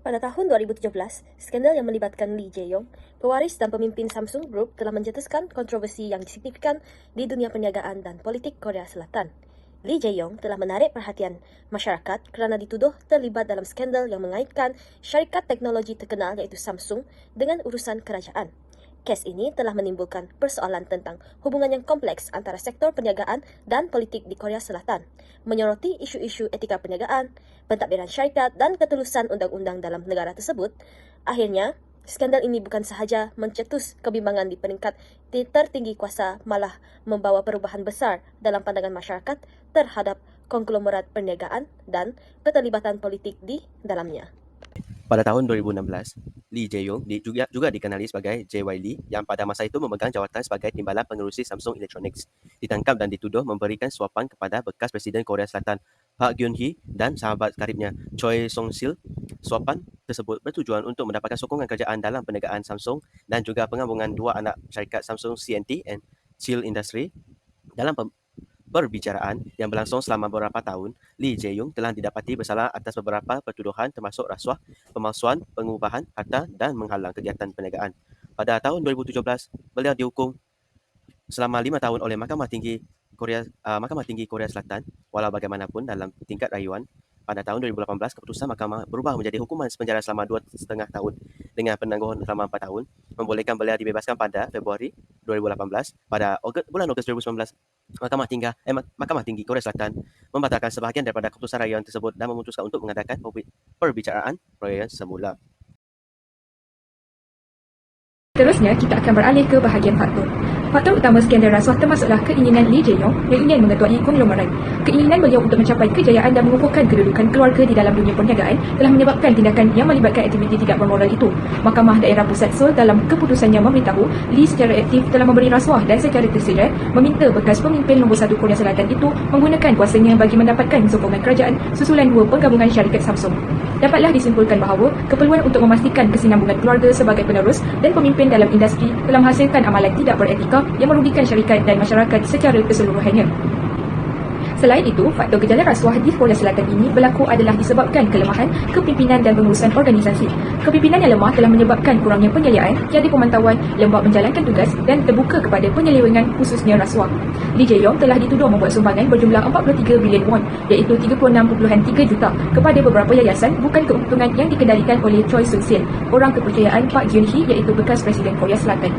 Pada tahun 2017, skandal yang melibatkan Lee Jae-yong, pewaris dan pemimpin Samsung Group, telah mencetuskan kontroversi yang signifikan di dunia perniagaan dan politik Korea Selatan. Lee Jae-yong telah menarik perhatian masyarakat kerana dituduh terlibat dalam skandal yang mengaitkan syarikat teknologi terkenal iaitu Samsung dengan urusan kerajaan. Kes ini telah menimbulkan persoalan tentang hubungan yang kompleks antara sektor perniagaan dan politik di Korea Selatan, menyoroti isu-isu etika perniagaan, pentadbiran syarikat dan ketulusan undang-undang dalam negara tersebut. Akhirnya, skandal ini bukan sahaja mencetus kebimbangan di peringkat tertinggi kuasa, malah membawa perubahan besar dalam pandangan masyarakat terhadap konglomerat perniagaan dan keterlibatan politik di dalamnya. Pada tahun 2016, Lee Jae-yong juga dikenali sebagai JY Lee yang pada masa itu memegang jawatan sebagai timbalan pengerusi Samsung Electronics, ditangkap dan dituduh memberikan suapan kepada bekas Presiden Korea Selatan Park Geun-hye dan sahabat karibnya Choi Song-sil. Suapan tersebut bertujuan untuk mendapatkan sokongan kerajaan dalam perniagaan Samsung dan juga penggabungan dua anak syarikat Samsung C&T and SEAL Industry. Dalam perbicaraan yang berlangsung selama beberapa tahun, Lee Jae-yong telah didapati bersalah atas beberapa pertuduhan termasuk rasuah, pemalsuan, pengubahan harta dan menghalang kegiatan perniagaan. Pada tahun 2017, beliau dihukum selama 5 tahun oleh Mahkamah Tinggi Korea Selatan. Walau bagaimanapun, dalam tingkat rayuan, pada tahun 2018, keputusan mahkamah berubah menjadi hukuman penjara selama 2,5 tahun dengan penangguhan selama 4 tahun, membolehkan beliau dibebaskan pada Februari 2018. Pada bulan Ogos 2019, Mahkamah Tinggi Korea Selatan membatalkan sebahagian daripada keputusan rayuan tersebut dan memutuskan untuk mengadakan perbicaraan rayuan semula. Seterusnya, kita akan beralih ke bahagian faktor. Faktor utama skandal rasuah termasuklah keinginan Lee Jae-yong yang ingin mengetuai konglomerat. Keinginan beliau untuk mencapai kejayaan dan mengukuhkan kedudukan keluarga di dalam dunia perniagaan telah menyebabkan tindakan yang melibatkan aktiviti tidak bermoral itu. Mahkamah Daerah Pusat Seoul dalam keputusannya memberitahu Lee secara aktif telah memberi rasuah dan secara tersirat meminta bekas pemimpin nombor 1 Korea Selatan itu menggunakan kuasanya bagi mendapatkan sokongan kerajaan susulan dua penggabungan syarikat Samsung. Dapatlah disimpulkan bahawa keperluan untuk memastikan kesinambungan keluarga sebagai penerus dan pemimpin dalam industri telah menghasilkan amalan tidak beretika yang merugikan syarikat dan masyarakat secara keseluruhannya. Selain itu, faktor gejala rasuah di Korea Selatan ini berlaku adalah disebabkan kelemahan kepimpinan dan pengurusan organisasi. Kepimpinan yang lemah telah menyebabkan kurangnya penyeliaan, tiada pemantauan, lembab menjalankan tugas dan terbuka kepada penyelewengan khususnya rasuah. Lee Jae-yong telah dituduh membuat sumbangan berjumlah 43 bilion won, iaitu 36.3 juta kepada beberapa yayasan bukan keuntungan yang dikendalikan oleh Choi Sung-sil, orang kepercayaan Park Geun-hye iaitu bekas Presiden Korea Selatan.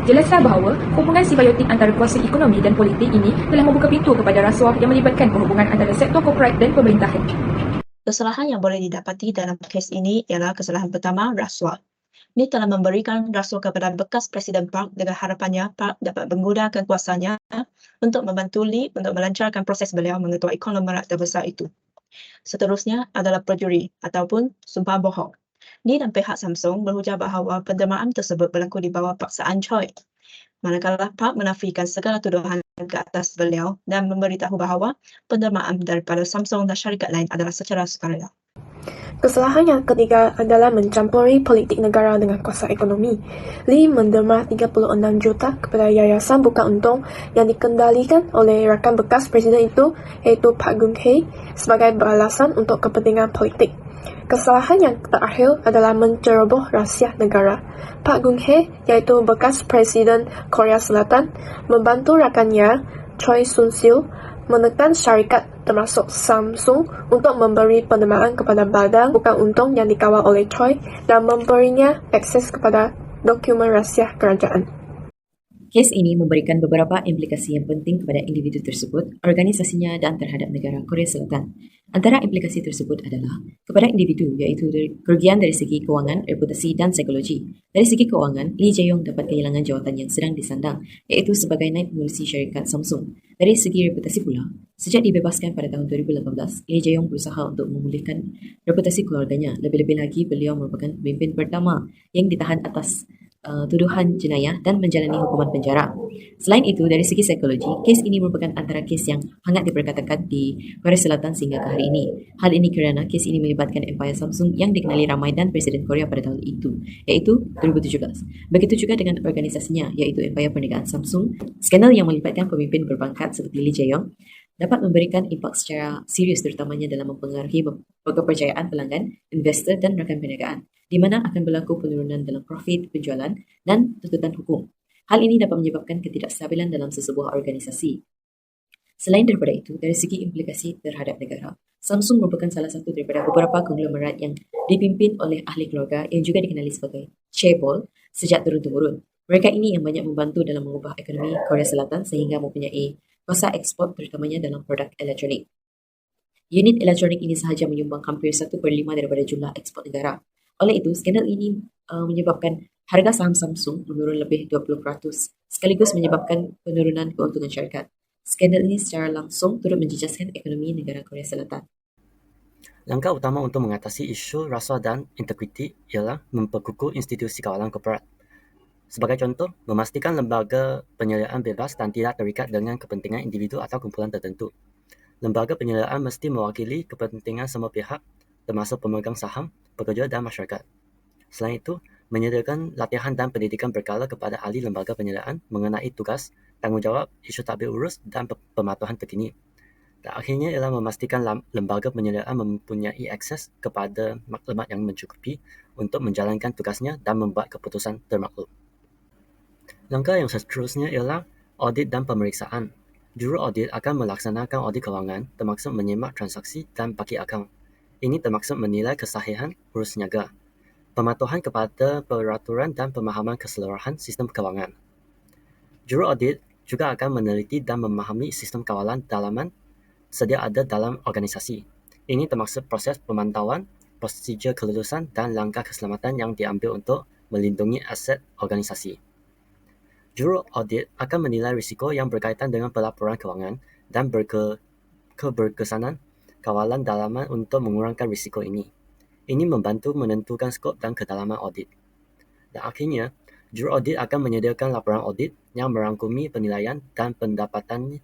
Jelaslah bahawa hubungan simbiotik antara kuasa ekonomi dan politik ini telah membuka pintu kepada rasuah yang melibatkan perhubungan antara sektor korporat dan pemerintahan. Kesalahan yang boleh didapati dalam kes ini ialah kesalahan pertama, rasuah. Lee telah memberikan rasuah kepada bekas Presiden Park dengan harapannya Park dapat menggunakan kuasanya untuk membantu Lee untuk melancarkan proses beliau mengetuai konglomerat terbesar itu. Seterusnya adalah perjuri ataupun sumpah bohong. Lee dan pihak Samsung berhujah bahawa pendermaan tersebut berlaku di bawah paksaan Choi. Manakala Park menafikan segala tuduhan ke atas beliau dan memberitahu bahawa pendermaan daripada Samsung dan syarikat lain adalah secara sukarela. Kesalahan yang ketiga adalah mencampuri politik negara dengan kuasa ekonomi. Lee menderma 36 juta kepada yayasan bukan untung yang dikendalikan oleh rakan bekas presiden itu, iaitu Park Geun-hye, sebagai beralasan untuk kepentingan politik. Kesalahan yang terakhir adalah menceroboh rahsia negara. Park Geun-hye, iaitu bekas Presiden Korea Selatan, membantu rakannya, Choi Sung-sil, menekan syarikat termasuk Samsung untuk memberi penerimaan kepada badan bukan untung yang dikawal oleh Choi dan memberinya akses kepada dokumen rahsia kerajaan. Kes ini memberikan beberapa implikasi yang penting kepada individu tersebut, organisasinya dan terhadap negara Korea Selatan. Antara implikasi tersebut adalah kepada individu iaitu kerugian dari segi kewangan, reputasi dan psikologi. Dari segi kewangan, Lee Jae-yong dapat kehilangan jawatan yang sedang disandang iaitu sebagai naib pengurusi syarikat Samsung. Dari segi reputasi pula, sejak dibebaskan pada tahun 2018, Lee Jae-yong berusaha untuk memulihkan reputasi keluarganya. Lebih-lebih lagi, beliau merupakan pemimpin pertama yang ditahan atas tuduhan jenayah dan menjalani hukuman penjara. Selain itu, dari segi psikologi, kes ini merupakan antara kes yang hangat diperkatakan di Korea Selatan sehingga ke hari ini. Hal ini kerana kes ini melibatkan empayar Samsung yang dikenali ramai dan Presiden Korea pada tahun itu, iaitu 2017. Begitu juga dengan organisasinya, iaitu empayar perniagaan Samsung. Skandal yang melibatkan pemimpin berpangkat seperti Lee Jae-yong dapat memberikan impak secara serius terutamanya dalam mempengaruhi kepercayaan pelanggan, investor dan rakan perniagaan, di mana akan berlaku penurunan dalam profit, penjualan dan tuntutan hukum. Hal ini dapat menyebabkan ketidakstabilan dalam sesebuah organisasi. Selain daripada itu, dari segi implikasi terhadap negara, Samsung merupakan salah satu daripada beberapa konglomerat yang dipimpin oleh ahli keluarga yang juga dikenali sebagai chaebol sejak turun-temurun. Mereka ini yang banyak membantu dalam mengubah ekonomi Korea Selatan sehingga mempunyai kuasa ekspor terutamanya dalam produk elektronik. Unit elektronik ini sahaja menyumbang hampir 1/5 daripada jumlah ekspor negara. Oleh itu, skandal ini menyebabkan harga saham Samsung menurun lebih 20%, sekaligus menyebabkan penurunan keuntungan syarikat. Skandal ini secara langsung turut menjejaskan ekonomi negara Korea Selatan. Langkah utama untuk mengatasi isu rasuah dan integriti ialah memperkukuh institusi kawalan korporat. Sebagai contoh, memastikan lembaga penyediaan bebas dan tidak terikat dengan kepentingan individu atau kumpulan tertentu. Lembaga penyediaan mesti mewakili kepentingan semua pihak, termasuk pemegang saham, pekerja dan masyarakat. Selain itu, menyediakan latihan dan pendidikan berkala kepada ahli lembaga penyediaan mengenai tugas, tanggungjawab, isu tadbir urus dan pematuhan terkini. Dan akhirnya ialah memastikan lembaga penyediaan mempunyai akses kepada maklumat yang mencukupi untuk menjalankan tugasnya dan membuat keputusan termaklum. Langkah yang seterusnya ialah audit dan pemeriksaan. Juru audit akan melaksanakan audit kewangan termaksud menyemak transaksi dan bagi akaun. Ini termaksud menilai kesahihan urus niaga, pematuhan kepada peraturan dan pemahaman keseluruhan sistem kewangan. Juru audit juga akan meneliti dan memahami sistem kawalan dalaman sedia ada dalam organisasi. Ini termaksud proses pemantauan, prosedur kelulusan dan langkah keselamatan yang diambil untuk melindungi aset organisasi. Juru audit akan menilai risiko yang berkaitan dengan pelaporan kewangan dan keberkesanan kawalan dalaman untuk mengurangkan risiko ini. Ini membantu menentukan skop dan kedalaman audit. Dan akhirnya, juru audit akan menyediakan laporan audit yang merangkumi penilaian dan pendapatannya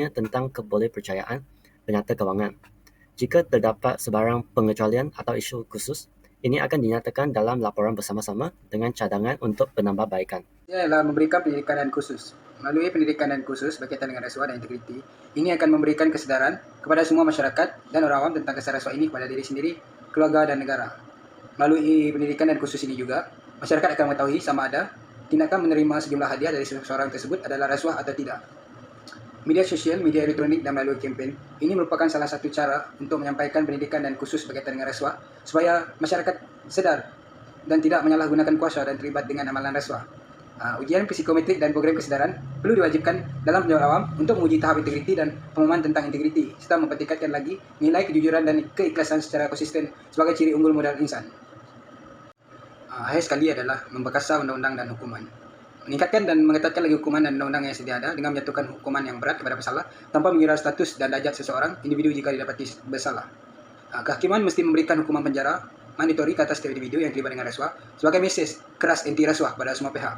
tentang kebolehpercayaan penyata kewangan. Jika terdapat sebarang pengecualian atau isu khusus, ini akan dinyatakan dalam laporan bersama-sama dengan cadangan untuk penambahbaikan. Ia adalah memberikan pendidikan dan khusus. Melalui pendidikan dan khusus berkaitan dengan rasuah dan integriti, ini akan memberikan kesedaran kepada semua masyarakat dan orang awam tentang kesan rasuah ini kepada diri sendiri, keluarga dan negara. Melalui pendidikan dan khusus ini juga, masyarakat akan mengetahui sama ada tindakan menerima sejumlah hadiah dari seseorang tersebut adalah rasuah atau tidak. Media sosial, media elektronik dan melalui kempen, ini merupakan salah satu cara untuk menyampaikan pendidikan dan khusus berkaitan dengan rasuah supaya masyarakat sedar dan tidak menyalahgunakan kuasa dan terlibat dengan amalan rasuah. Ujian psikometrik dan program kesedaran perlu diwajibkan dalam penjualan awam untuk menguji tahap integriti dan pemahaman tentang integriti serta mempertingkatkan lagi nilai kejujuran dan keikhlasan secara konsisten sebagai ciri unggul modal insan. Akhir sekali adalah memperkasa undang-undang dan hukuman. Meningkatkan dan mengetatkan lagi hukuman dan undang-undang yang sedia ada dengan menjatuhkan hukuman yang berat kepada pesalah tanpa mengira status dan darjat seseorang individu jika didapati bersalah. Kehakiman mesti memberikan hukuman penjara mandatory ke atas setiap individu yang terlibat dengan rasuah sebagai mesej keras anti rasuah pada semua pihak.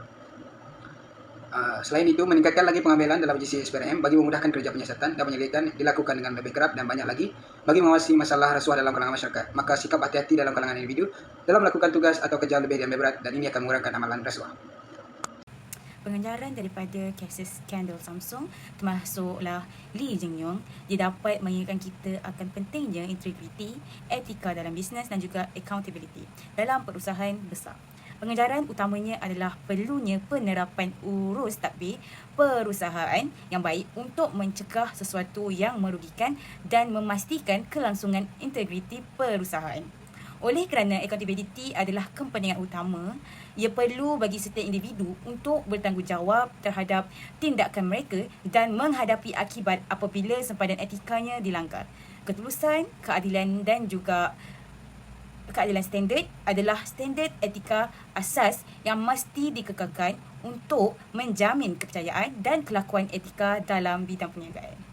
Selain itu, meningkatkan lagi pengambilan dalam uji SPRM bagi memudahkan kerja penyiasatan dan penyelidikan dilakukan dengan lebih kerap dan banyak lagi bagi mengawasi masalah rasuah dalam kalangan masyarakat. Maka sikap hati-hati dalam kalangan individu dalam melakukan tugas atau kerja lebih diambil berat dan ini akan mengurangkan amalan rasuah. Pengejaran daripada kes skandal Samsung termasuklah Lee Jae-yong, dia dapat mengingatkan kita akan pentingnya integriti, etika dalam bisnes dan juga accountability dalam perusahaan besar. Pengejaran utamanya adalah perlunya penerapan urus tadbir perusahaan yang baik untuk mencegah sesuatu yang merugikan dan memastikan kelangsungan integriti perusahaan. Oleh kerana accountability adalah kepentingan utama, ia perlu bagi setiap individu untuk bertanggungjawab terhadap tindakan mereka dan menghadapi akibat apabila sempadan etikanya dilanggar. Ketulusan, keadilan dan juga keadilan standard adalah standard etika asas yang mesti dikekalkan untuk menjamin kepercayaan dan kelakuan etika dalam bidang perniagaan.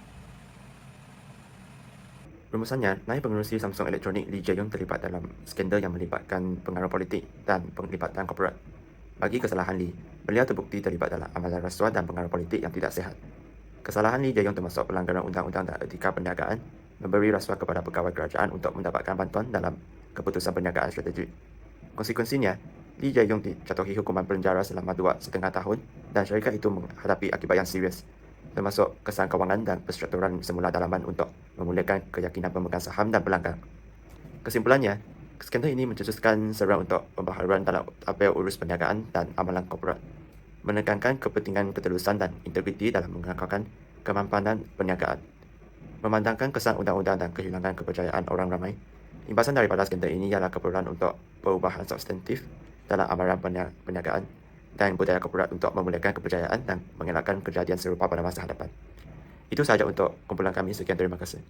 Rumusannya, naib pengerusi Samsung Elektronik Lee Jae-yong terlibat dalam skandal yang melibatkan pengaruh politik dan penglibatan korporat. Bagi kesalahan Lee, beliau terbukti terlibat dalam amalan rasuah dan pengaruh politik yang tidak sihat. Kesalahan Lee Jae-yong termasuk pelanggaran undang-undang dan etika perniagaan, memberi rasuah kepada pegawai kerajaan untuk mendapatkan bantuan dalam keputusan perniagaan strategik. Konsekuensinya, Lee Jae-yong dijatuhi hukuman penjara selama 2,5 tahun dan syarikat itu menghadapi akibat yang serius. termasuk kesan kewangan dan perstrukturan semula dalaman untuk memulihkan keyakinan pemegang saham dan pelanggan. Kesimpulannya, skandal ini mencetuskan seruan untuk pembaharuan dalam tabel urus perniagaan dan amalan korporat, menekankan kepentingan keterusan dan integriti dalam mengekalkan kemampanan perniagaan, memandangkan kesan undang-undang dan kehilangan kepercayaan orang ramai. Imbasan daripada skandal ini ialah keperluan untuk perubahan substantif dalam amalan perniagaan dan budaya korporat untuk memulihkan kepercayaan dan mengelakkan kejadian serupa pada masa hadapan. Itu sahaja untuk kumpulan kami. Sekian, terima kasih.